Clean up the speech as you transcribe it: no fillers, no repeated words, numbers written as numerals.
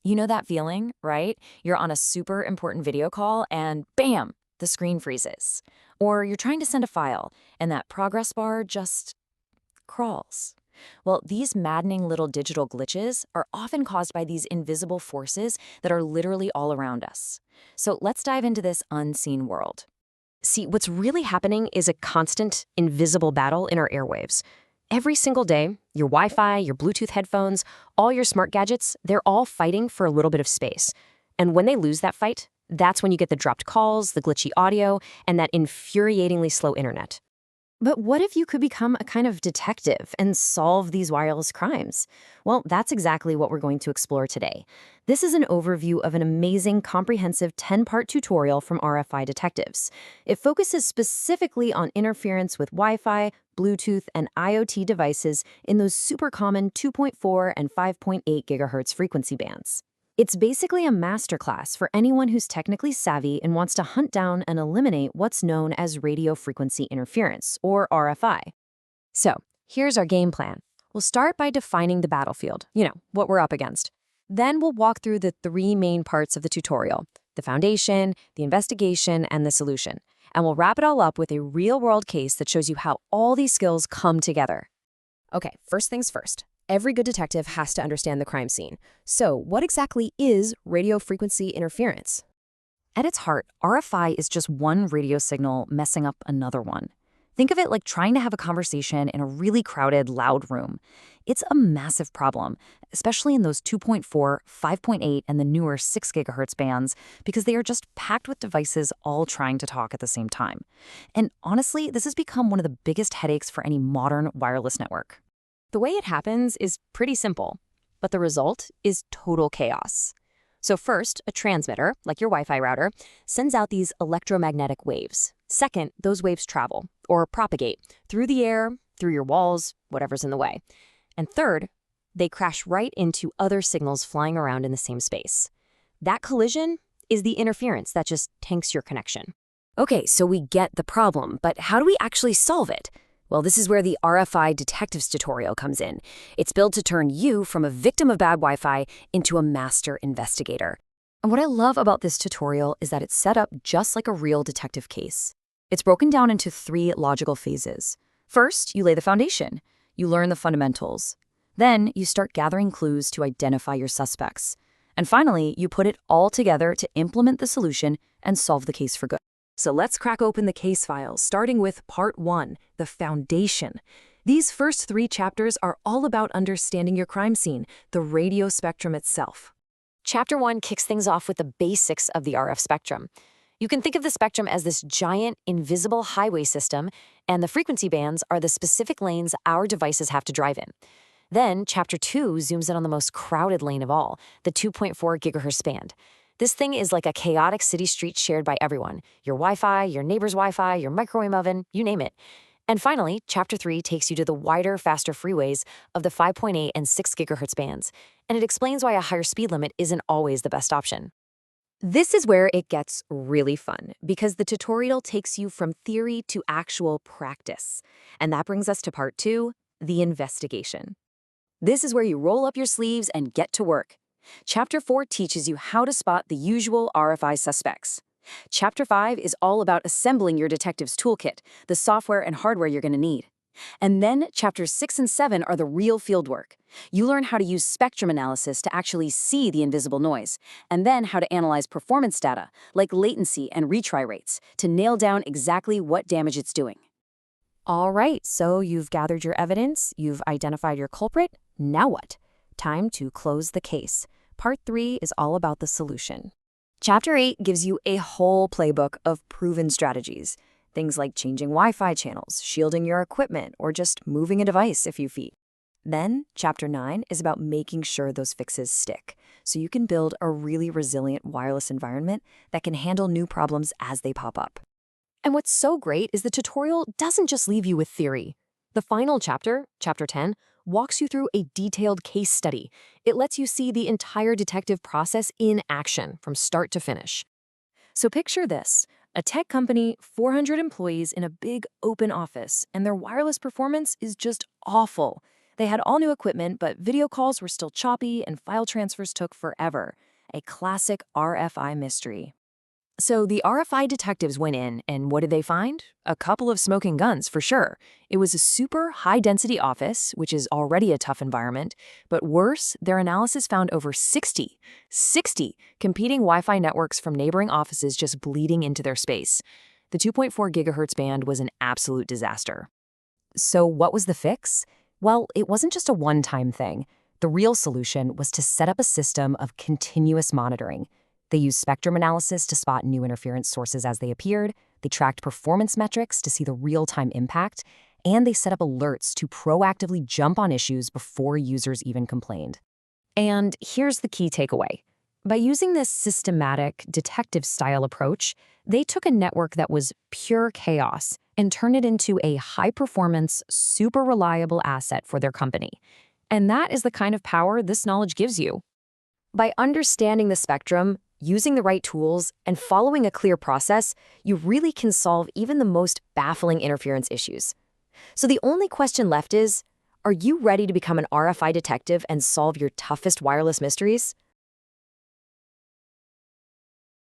You know that feeling, right? You're on a super important video call and bam, the screen freezes. Or you're trying to send a file and that progress bar just crawls. Well, these maddening little digital glitches are often caused by these invisible forces that are literally all around us. So let's dive into this unseen world. See, what's really happening is a constant, invisible battle in our airwaves. Every single day, your Wi-Fi, your Bluetooth headphones, all your smart gadgets, they're all fighting for a little bit of space. And when they lose that fight, that's when you get the dropped calls, the glitchy audio, and that infuriatingly slow internet. But what if you could become a kind of detective and solve these wireless crimes? Well, that's exactly what we're going to explore today. This is an overview of an amazing, comprehensive 10-part tutorial from RFI detectives. It focuses specifically on interference with Wi-Fi, Bluetooth, and IoT devices in those super common 2.4 and 5.8 gigahertz frequency bands. It's basically a masterclass for anyone who's technically savvy and wants to hunt down and eliminate what's known as radio frequency interference, or RFI. So, here's our game plan. We'll start by defining the battlefield, what we're up against. Then we'll walk through the three main parts of the tutorial: the foundation, the investigation, and the solution. And we'll wrap it all up with a real-world case that shows you how all these skills come together. Okay, first things first. Every good detective has to understand the crime scene. So, what exactly is radio frequency interference? At its heart, RFI is just one radio signal messing up another one. Think of it like trying to have a conversation in a really crowded, loud room. It's a massive problem, especially in those 2.4, 5.8, and the newer 6 gigahertz bands, because they are just packed with devices all trying to talk at the same time. And honestly, this has become one of the biggest headaches for any modern wireless network. The way it happens is pretty simple, but the result is total chaos. So first, a transmitter, like your Wi-Fi router, sends out these electromagnetic waves. Second, those waves travel, or propagate, through the air, through your walls, whatever's in the way. And third, they crash right into other signals flying around in the same space. That collision is the interference that just tanks your connection. Okay, so we get the problem, but how do we actually solve it? Well, this is where the RFI Detectives tutorial comes in. It's built to turn you from a victim of bad Wi-Fi into a master investigator. And what I love about this tutorial is that it's set up just like a real detective case. It's broken down into 3 logical phases. First, you lay the foundation. You learn the fundamentals. Then, you start gathering clues to identify your suspects. And finally, you put it all together to implement the solution and solve the case for good. So let's crack open the case files, starting with Part 1, the foundation. These first 3 chapters are all about understanding your crime scene, the radio spectrum itself. Chapter 1 kicks things off with the basics of the RF spectrum. You can think of the spectrum as this giant, invisible highway system, and the frequency bands are the specific lanes our devices have to drive in. Then, Chapter 2 zooms in on the most crowded lane of all, the 2.4 gigahertz band. This thing is like a chaotic city street shared by everyone: your Wi-Fi, your neighbor's Wi-Fi, your microwave oven, you name it. And finally, Chapter 3 takes you to the wider, faster freeways of the 5.8 and 6 gigahertz bands, and it explains why a higher speed limit isn't always the best option. This is where it gets really fun, because the tutorial takes you from theory to actual practice. And that brings us to Part 2, the investigation. This is where you roll up your sleeves and get to work. Chapter 4 teaches you how to spot the usual RFI suspects. Chapter 5 is all about assembling your detective's toolkit, the software and hardware you're going to need. And then Chapters 6 and 7 are the real fieldwork. You learn how to use spectrum analysis to actually see the invisible noise, and then how to analyze performance data, like latency and retry rates, to nail down exactly what damage it's doing. All right, so you've gathered your evidence, you've identified your culprit. Now what? Time to close the case. Part 3 is all about the solution. Chapter 8 gives you a whole playbook of proven strategies. Things like changing Wi-Fi channels, shielding your equipment, or just moving a device a few feet. Then, Chapter 9 is about making sure those fixes stick, so you can build a really resilient wireless environment that can handle new problems as they pop up. And what's so great is the tutorial doesn't just leave you with theory. The final chapter, Chapter 10, walks you through a detailed case study. It lets you see the entire detective process in action from start to finish. So picture this: a tech company, 400 employees in a big open office, and their wireless performance is just awful. They had all new equipment, but video calls were still choppy and file transfers took forever. A classic RFI mystery. So the RFI detectives went in, and what did they find? A couple of smoking guns, for sure. It was a super high-density office, which is already a tough environment. But worse, their analysis found over 60 competing Wi-Fi networks from neighboring offices just bleeding into their space. The 2.4 gigahertz band was an absolute disaster. So what was the fix? Well, it wasn't just a one-time thing. The real solution was to set up a system of continuous monitoring. They used spectrum analysis to spot new interference sources as they appeared, they tracked performance metrics to see the real-time impact, and they set up alerts to proactively jump on issues before users even complained. And here's the key takeaway. By using this systematic, detective-style approach, they took a network that was pure chaos and turned it into a high-performance, super reliable asset for their company. And that is the kind of power this knowledge gives you. By understanding the spectrum, using the right tools, and following a clear process, you really can solve even the most baffling interference issues. So the only question left is, are you ready to become an RFI detective and solve your toughest wireless mysteries?